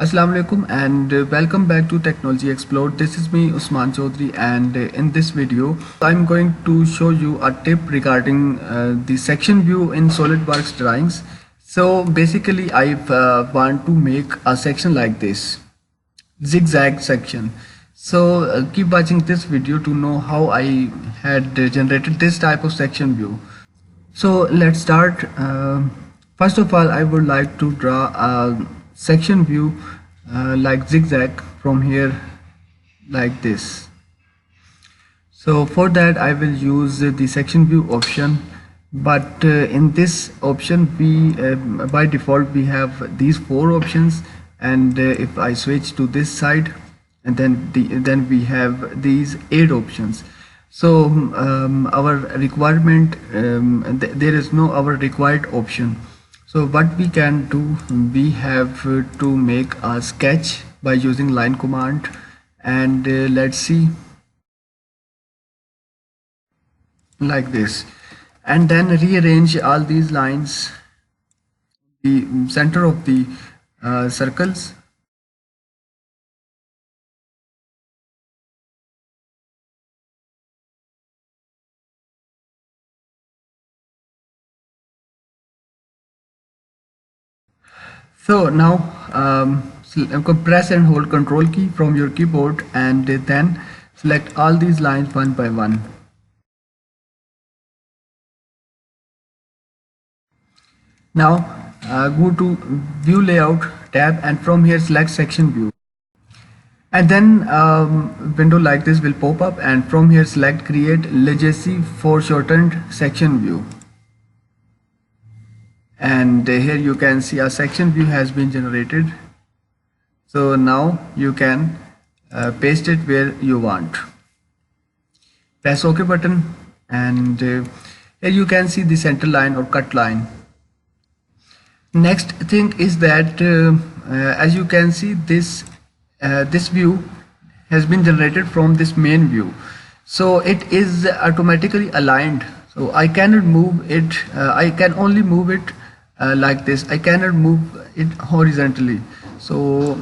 Assalamu alaikum and welcome back to Technology Explored. This is me Usman Chaudhary, and in this video I'm going to show you a tip regarding the section view in SolidWorks drawings. So basically I want to make a section like this, zigzag section. So keep watching this video to know how I had generated this type of section view. So let's start. First of all, I would like to draw a section view like zigzag from here like this. So for that I will use the section view option, but in this option we by default we have these four options, and if I switch to this side, and then we have these 8 options. So our requirement there is no our required option. So what we can do, we have to make a sketch by using line command, and let's see, like this, and then rearrange all these lines the center of the circles. So now press and hold Control key from your keyboard, and then select all these lines one by one. Now go to View Layout tab, and from here select Section View, and then window like this will pop up, and from here select Create Legacy Foreshortened Section View. And here you can see a section view has been generated. So now you can paste it where you want. Press OK button, and here you can see the center line or cut line. Next thing is that as you can see, this view has been generated from this main view, so it is automatically aligned. So I cannot move it. I can only move it like this. I cannot move it horizontally. So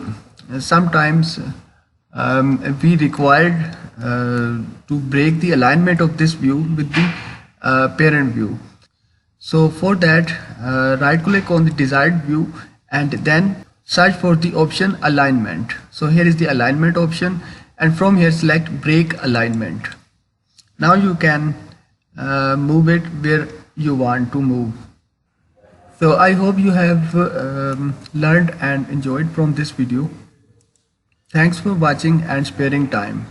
sometimes we required to break the alignment of this view with the parent view. So for that, right click on the desired view and then search for the option alignment. So here is the alignment option, and from here select break alignment. Now you can move it where you want to move. So I hope you have learned and enjoyed from this video. Thanks for watching and sparing time.